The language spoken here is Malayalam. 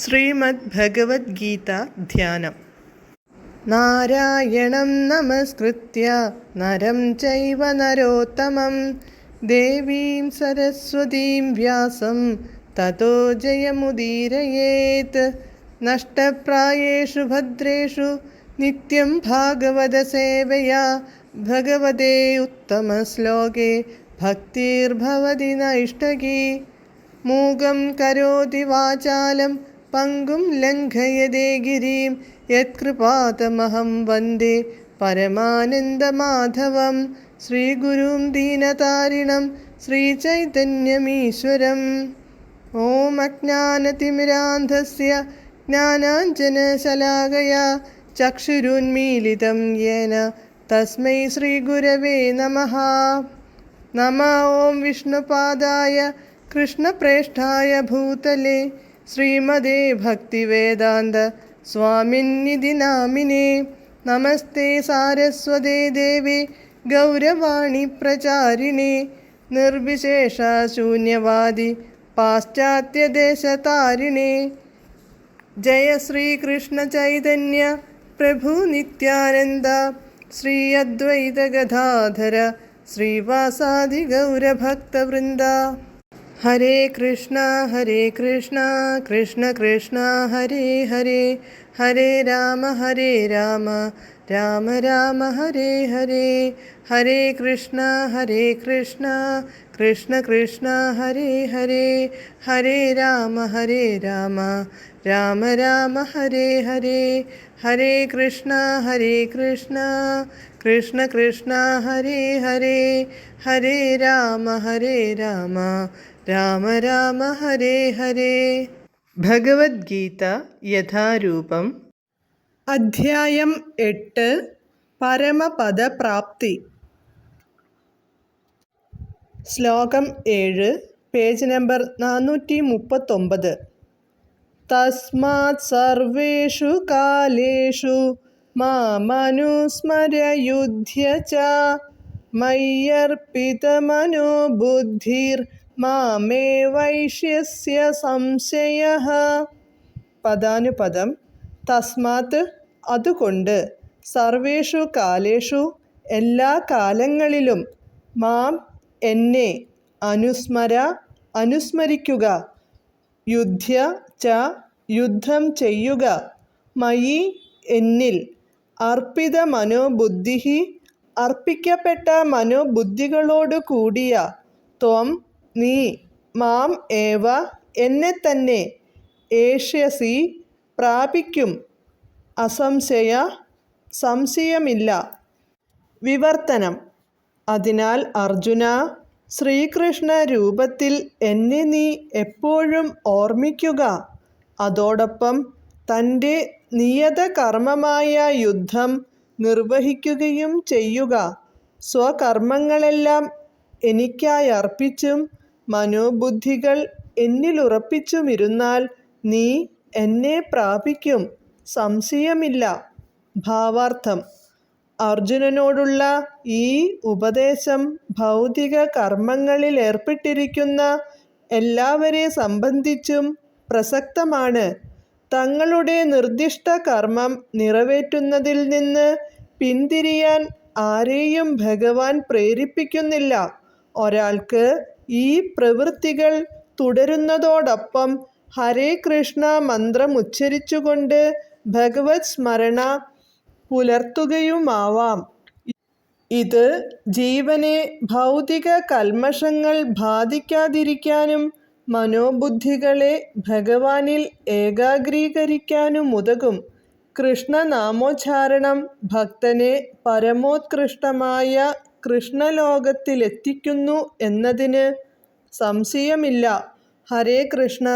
ശ്രീമദ് ഭഗവത്ഗീത ധ്യാനം. നാരായണം നമസ്കൃത്യ നരം ചൈവ നരോത്തമം ദേവീം സരസ്വതീം വ്യാസം തതോ ജയമുദീരയേത്. നഷ്ടപ്രായേഷു ഭദ്രേഷു നിത്യം ഭാഗവത സേവയാ ഭഗവതേ ഉത്തമശ്ലോകേ ഭക്തിർഭവതി നൈഷ്ടകീ. മൂകം കരോതി വാചാലം പങ്കും ലംഘയതേ ഗിരിം യത്കൃപാതമഹം വന്ദേ പരമാനന്ദമാധവം. ശ്രീഗുരും ദീനതാരിണം ശ്രീചൈതന്യമീശ്വരം. ഓം അജ്ഞാനതിമിരാന്ധസ്യ ജ്ഞാനാഞ്ജനശലാകയാ ചക്ഷുരുന്മീലിതം യേന തസ്മൈ ശ്രീഗുരവേ നമഃ. നമഃ ഓം വിഷ്ണുപാദായ കൃഷ്ണപ്രേഷ്ഠായ ഭൂതലേ ശ്രീമദേ ഭക്തിവേദാന്ത സ്വാമിന്നിധി നാമിനേ. നമസ്തേ സാരസ്വതേ ദേവേ ഗൗരവാണി പ്രചാരിണേ നിർവിശേഷ ശൂന്യവാദി പാശ്ചാത്യദേശതാരിണേ. ജയ ശ്രീകൃഷ്ണ ചൈതന്യ പ്രഭു നിത്യാനന്ദ ശ്രീ അദ്വൈത ഗദാധര ശ്രീവാസാദി ഗൗരഭക്തവൃന്ദ. ഹരേ കൃഷ്ണ കൃഷ്ണ കൃഷ്ണ ഹരേ ഹരേ, ഹരേ രാമ രാമ രാമ ഹരേ ഹരേ. ഹരേ കൃഷ്ണ കൃഷ്ണ കൃഷ്ണ ഹരേ ഹരേ, ഹരേ രാമ രാമ രാമ ഹരേ ഹരേ. ഹരേ കൃഷ്ണ കൃഷ്ണ കൃഷ്ണ ഹരേ ഹരേ, ഹരേ രാമ രാമ ഹരേ ഹരേ. ഭഗവത്ഗീത യഥാരൂപം. അധ്യായം 8. പരമപദപ്രാപ്തി. ശ്ലോകം 7, പേജ് നമ്പർ 439. തസ്മാത് സർവേഷു കാലേഷു മാമനുസ്മര്യ യുധ്യ ച മയ്യർപ്പിതമനോ ബുദ്ധിർ മാമേ വൈഷ്യസ്യ സംശയഃ. പദാനുപദം. തസ്മാത് അതുകൊണ്ട്, സർവേഷു കാലേഷു എല്ലാ കാലങ്ങളിലും, മാം എന്നെ, അനുസ്മര അനുസ്മരിക്കുക, യുധ്യ ച യുദ്ധം ചെയ്യുക, മയി എന്നിൽ, അർപ്പിത മനോബുദ്ധി അർപ്പിക്കപ്പെട്ട മനോബുദ്ധികളോടു കൂടിയ, ത്വം നീ, മാം ഏവ എന്നെ തന്നെ, ഏഷ്യസി പ്രാപിക്കും, അസംശയ സംശയമില്ല. വിവർത്തനം. അതിനാൽ അർജുന, ശ്രീകൃഷ്ണ രൂപത്തിൽ എന്നെ നീ എപ്പോഴും ഓർമ്മിക്കുക. അതോടൊപ്പം തൻ്റെ നിയത കർമ്മമായ യുദ്ധം നിർവഹിക്കുകയും ചെയ്യുക. സ്വകർമ്മങ്ങളെല്ലാം എനിക്കായി അർപ്പിച്ചും മനോബുദ്ധികൾ എന്നിലുറപ്പിച്ചുമിരുന്നാൽ നീ എന്നെ പ്രാപിക്കും, സംശയമില്ല. ഭാവാർത്ഥം. അർജുനനോടുള്ള ഈ ഉപദേശം ഭൗതിക കർമ്മങ്ങളിൽ ഏർപ്പെട്ടിരിക്കുന്ന എല്ലാവരെ സംബന്ധിച്ചും പ്രസക്തമാണ്. തങ്ങളുടെ നിർദ്ദിഷ്ട കർമ്മം നിറവേറ്റുന്നതിൽ നിന്ന് പിന്തിരിയാൻ ആരെയും ഭഗവാൻ പ്രേരിപ്പിക്കുന്നില്ല. ഒരാൾക്ക് ഈ പ്രവൃത്തികൾ തുടരുന്നതോടൊപ്പം ഹരേ കൃഷ്ണ മന്ത്രം ഉച്ചരിച്ചുകൊണ്ട് ഭഗവത് സ്മരണ പുലർത്തുകയുമാവാം. ഇത് ജീവനെ ഭൗതിക കൽമഷങ്ങൾ ബാധിക്കാതിരിക്കാനും മനോബുദ്ധികളെ ഭഗവാനിൽ ഏകാഗ്രീകരിക്കാനുമുതകും. കൃഷ്ണനാമോച്ചാരണം ഭക്തനെ പരമോത്കൃഷ്ടമായ കൃഷ്ണലോകത്തിലെത്തിക്കുന്നു എന്നതിന് സംശയമില്ല. ഹരേ കൃഷ്ണ.